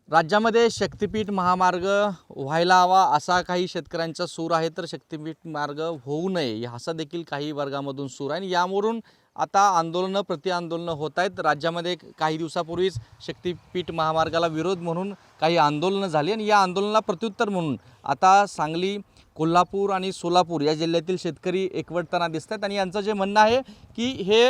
राज्यामध्ये शक्तिपीठ महामार्ग व्हायला हवा असा काही शेतकऱ्यांचा सूर आहे, तर शक्तिपीठ मार्ग होऊ नये असा देखील काही वर्गामधून सूर आहे. आणि यावरून आता आंदोलनं प्रतिआंदोलनं होत आहेत. राज्यामध्ये काही दिवसापूर्वीच शक्तिपीठ महामार्गाला विरोध म्हणून काही आंदोलनं झाली आणि या आंदोलनाला प्रत्युत्तर म्हणून आता सांगली, कोल्हापूर आणि सोलापूर या जिल्ह्यातील शेतकरी एकवटताना दिसत आहेत. आणि यांचं जे म्हणणं आहे की हे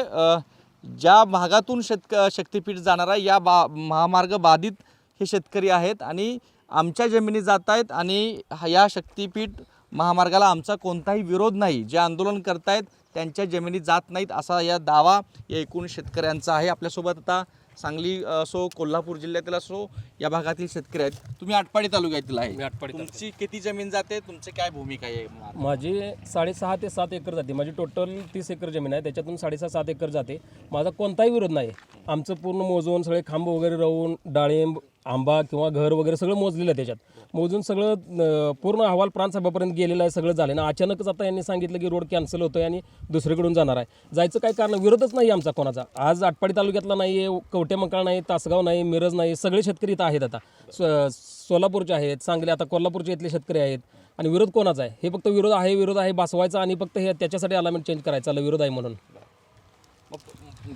ज्या भागातून शक्तिपीठ जाणार आहे या महामार्ग बाधित हे शेतकरी आहेत आणि आमच्या जमिनी जात आहेत आणि या शक्तिपीठ महामार्गाला आमचा कोणताही विरोध नाही. जे आंदोलन करतायत त्यांच्या जमिनी जात नाहीत असा या दावा या एकूण शेतकऱ्यांचा आहे. आपल्यासोबत आता सांगली असो, कोल्हापूर जिल्ह्यातील असो या भागातील शेतकरी आहेत. तुम्ही आटपाडी तालुक्यातील आहे. तुमची किती जमीन जाते, तुमची काय भूमिका आहे? माझी 6.5 ते 7 एकर जाते. माझी टोटल 30 एकर जमीन आहे, त्याच्यातून 6.5-7 एकर जाते. माझा कोणताही विरोध नाही. आमचं पूर्ण मोजून सगळे खांब वगैरे राहून डाळिंब, आंबा किंवा घर वगैरे सगळं मोजलेलं आहे. त्याच्यात मोजून सगळं पूर्ण अहवाल प्रांतसभापर्यंत गेलेलं आहे, सगळं झालं ना. अचानकच आता यांनी सांगितलं की रोड कॅन्सल होतोय आणि दुसरीकडून जाणार आहे. जायचं काय कारण? विरोधच नाही आमचा कोणाचा. आज आटपाडी तालुक्यातला नाही आहे, कवठेमंकाळ नाही, तासगाव नाही, मिरज नाही, सगळे शेतकरी इथं आहेत. आता सोलापूरचे आहेत, सांगली, आता कोल्हापूरचे इथले शेतकरी आहेत. आणि विरोध कोणाचा आहे? हे फक्त विरोध आहे बसवायचा आणि फक्त हे त्याच्यासाठी अलाइनमेंट चेंज करायचा, विरोध आहे म्हणून.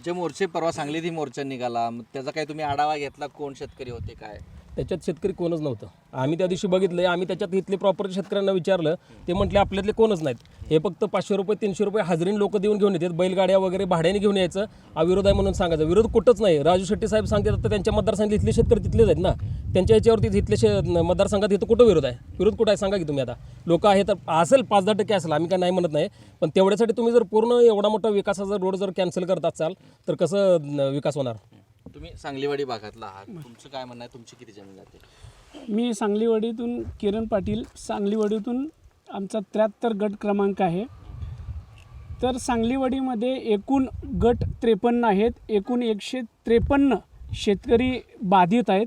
जे मोर्चे परवा सांगलीत मोर्चा निघाला, त्याचा काय तुम्ही आढावा घेतला? कोण शेतकरी होते, काय त्याच्यात शेतकरी कोणच नव्हतं. आम्ही त्या दिवशी बघितलं. आम्ही त्याच्यात इथले प्रॉपर शेतकऱ्यांना विचारलं, ते म्हटले आपल्यातले कोणच नाहीत. हे फक्त 500 रुपये 300 रुपये हजेरीने लोक देऊन घेऊन येतात. बैलगाड्या वगैरे भाड्याने घेऊन यायचं, हा विरोध आहे म्हणून सांगायचं. विरोध कुठंच नाही. राजू शेट्टी साहेब सांगतात तर त्यांच्या मतदारसंघात इथले शेतकरी तिथलेच आहेत ना. त्यांच्या याच्यावरती इथले मतदारसंघात इथं कुठं विरोध आहे? विरोध कुठं आहे सांगा की तुम्ही. आता लोक आहेत तर असेल 5-10% असेल, आम्ही काय नाही म्हणत नाही. पण तेवढ्यासाठी तुम्ही जर पूर्ण एवढा मोठा विकासाचा रोड जर कॅन्सल करत असाल तर कसं विकास होणार? तुम्ही सांगलीवाडी भागातला आहात, तुमचं काय म्हणणं आहे? तुमची किती जमीन जाते? मी सांगलीवाडीतून किरण पाटील, सांगलीवाडीतून आमचा 73 गट क्रमांक आहे. तर सांगलीवाडीमध्ये एकूण गट 53 आहेत. एकूण 153 शेतकरी बाधित आहेत.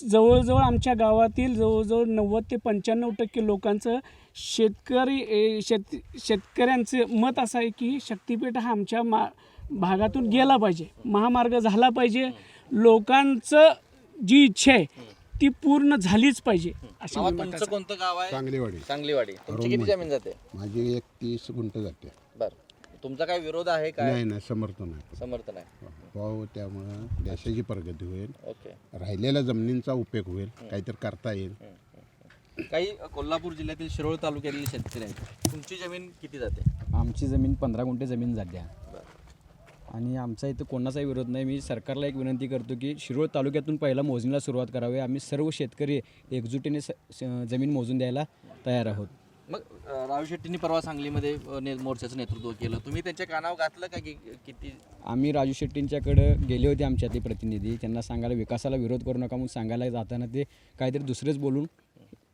जवळजवळ आमच्या गावातील जवळजवळ 90 ते 95% लोकांचं शेतकऱ्यांचं मत असं आहे की शक्तिपीठ हा आमच्या भागातून गेला पाहिजे, महामार्ग झाला पाहिजे. लोकांचं जी इच्छा आहे ती पूर्ण झालीच पाहिजे. तुमचं कोणतं गाव आहे? सांगलीवाडी. तुमची किती जमीन जाते? माझी 30 गुंठ जाते. बरं, तुमचा काय विरोध आहे? काय नाही, समर्थन आहे. हो, त्यामुळं देशाची प्रगती होईल. ओके, राहिलेल्या जमिनींचा उपयोग होईल, काहीतरी करता येईल. काही कोल्हापूर जिल्ह्यातील शिरोळ तालुक्यातील शेतकरी आहेत. तुमची जमीन किती जाते? आमची जमीन 15 गुंठे जमीन जाते आणि आमचा इथं कोणाचाही विरोध नाही. मी सरकारला एक विनंती करतो की शिरोळ तालुक्यातून पहिला मोजणीला सुरुवात करावी. आम्ही सर्व शेतकरी एकजुटीने जमीन मोजून द्यायला तयार आहोत. मग राजू शेट्टींनी परवा सांगलीमध्ये मोर्चाचं नेतृत्व केलं, तुम्ही त्यांच्या कानावर घातलं का? की किती? आम्ही राजू शेट्टींच्याकडे गेले होते, आमच्यातले प्रतिनिधी. त्यांना सांगायला विकासाला विरोध करू नका म्हणून सांगायला जाताना ते काहीतरी दुसरेच बोलून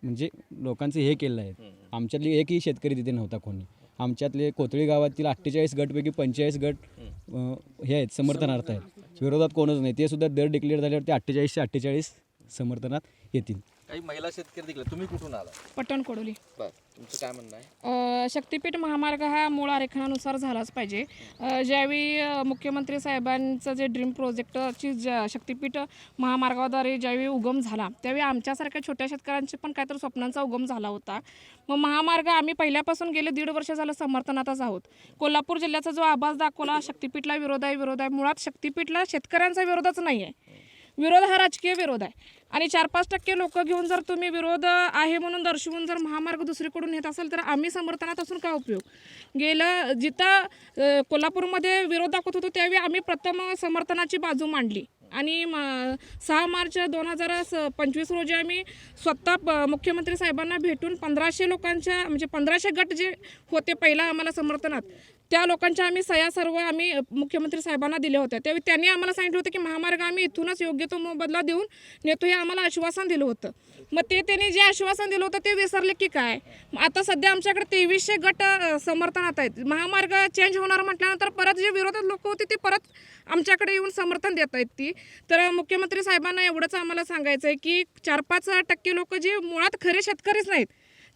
म्हणजे लोकांचं हे केलं आहे. आमच्यातली एकही शेतकरी तिथे नव्हता कोणी. आमच्यातले कोथळी गावातील 48 गटपैकी 45 गट हे आहेत, समर्थनार्थ आहेत. विरोधात कोणच नाही. ते सुद्धा दर डिक्लेअर झाल्यावर ते 48 समर्थनात येतील. काही महिला शेतकरी दिले. तुम्ही कुठून आला? पटण कोडोली. बरं, तुमचं काय म्हणणं आहे? शक्तिपीठ महामार्ग हा मूळ आरेखनानुसार झालाच पाहिजे. ज्यावेळी मुख्यमंत्री साहेबांचं जे ड्रीम प्रोजेक्टची शक्तिपीठ महामार्गाद्वारे ज्यावेळी उगम झाला त्यावेळी आमच्यासारख्या छोट्या शेतकऱ्यांचे पण काहीतरी स्वप्नांचा उगम झाला होता. मग महामार्ग आम्ही पहिल्यापासून गेले 1.5 वर्ष झालं समर्थनातच आहोत. कोल्हापूर जिल्ह्याचा जो आभास दाखवला शक्तिपीठला विरोध आहे. मुळात शक्तिपीठला शेतकऱ्यांचा विरोधच नाही आहे. विरोध हा राजकीय विरोध आहे. आणि 4-5% लोक घेऊन जर तुम्ही विरोध आहे म्हणून दर्शवून जर महामार्ग दुसरीकडून येत असेल तर आम्ही समर्थनात असून काय उपयोग? गेलं जिथं कोल्हापूरमध्ये विरोध दाखवत होतो त्यावेळी आम्ही प्रथम समर्थनाची बाजू मांडली. आणि 6 मार्च 2025 रोजी आम्ही स्वतः मुख्यमंत्री साहेबांना भेटून 1500 लोकांच्या म्हणजे 1500 गट जे होते पहिला आम्हाला समर्थनात त्या लोकांच्या आम्ही सह्या सर्व आम्ही मुख्यमंत्री साहेबांना दिल्या होत्या. त्यावेळी त्यांनी आम्हाला सांगितलं होतं की महामार्ग आम्ही इथूनच योग्य तो मोबदला देऊन नेतो हे आम्हाला आश्वासन दिलं होतं. मग त्यांनी जे आश्वासन दिलं होतं ते विसरले की काय? आता सध्या आमच्याकडे 2300 गट समर्थनात आहेत. महामार्ग चेंज होणार म्हटल्यानंतर परत जे विरोधात लोक होते ते परत आमच्याकडे येऊन समर्थन देत आहेत ती. तर मुख्यमंत्री साहेबांना एवढंच आम्हाला सांगायचं आहे की 4-5% लोक जे मुळात खरे शेतकरीच नाहीत,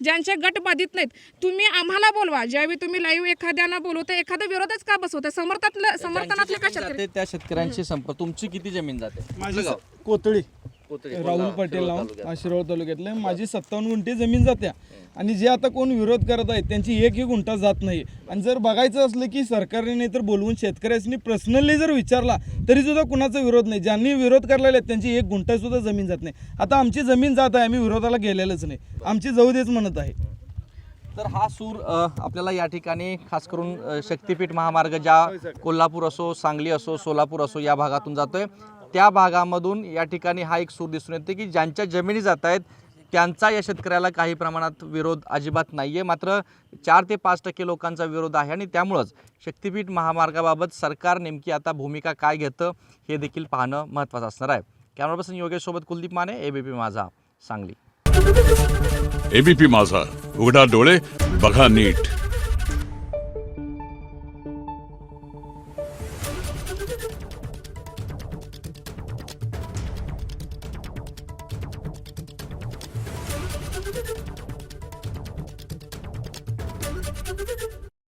ज्यांचे गट बाधित नाहीत, तुम्ही आम्हाला बोलवा. ज्यावेळी तुम्ही लाईव्ह एखाद्याला बोलवता एखादा विरोधच का बसवता? समर्थनातले का शेतकरी? त्या शेतकऱ्यांशी संपर्क. तुमची किती जमीन जाते? माझी कोथळी राहुल पटेल नाव शिरोळ तालुक्यातले. माझी 57 गुंठे जमीन जात्या आणि जे आता कोण विरोध करत आहेत त्यांची एक गुंठा जात नाही. आणि जर बघायचं असलं की सरकारने नाही तर बोलवून शेतकऱ्यांनी पर्सनली जर विचारला तरी सुद्धा कुणाचा विरोध नाही. ज्यांनी विरोध करायला त्यांची एक गुंठा सुद्धा जमीन जात नाही. आता आमची जमीन जात आहे, आम्ही विरोधाला गेलेलंच नाही, आमची जाऊ देच म्हणत आहे. तर हा सूर आपल्याला या ठिकाणी खास करून शक्तिपीठ महामार्ग ज्या कोल्हापूर असो, सांगली असो, सोलापूर असो या भागातून जातोय, त्या भागामधून या ठिकाणी हा एक सूर दिसून येते की ज्यांच्या जमिनी जात आहेत त्यांचा या शेतकऱ्याला काही प्रमाणात विरोध अजिबात नाही आहे. मात्र 4 ते 5% लोकांचा विरोध आहे आणि त्यामुळंच शक्तिपीठ महामार्गाबाबत सरकार नेमकी आता भूमिका काय घेतं हे देखील पाहणं महत्त्वाचं असणार आहे. कॅमेरा पर्सन योगेशसोबत कुलदीप माने, एबीपी माझा, सांगली. एबीपी माझा, उघडा डोळे बघा नीट.